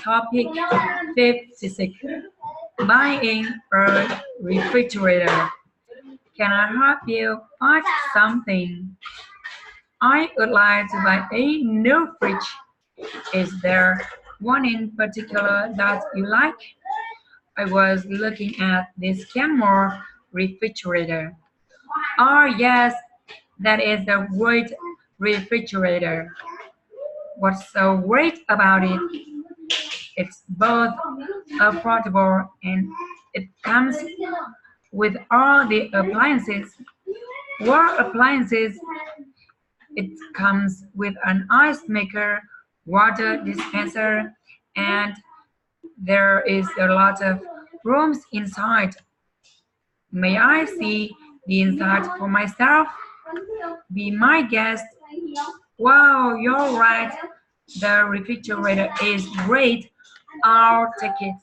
Topic 56. Buying a refrigerator. Can I help you buy something? I would like to buy a new fridge. Is there one in particular that you like? I was looking at this Kenmore refrigerator. Oh yes, that is the great refrigerator. What's so great about it? It's both affordable and it comes with all the appliances. What appliances? It comes with an ice maker, water dispenser, and there is a lot of rooms inside. May I see the inside for myself? Be my guest. Wow, you're right. The refrigerator is great. I'll take it.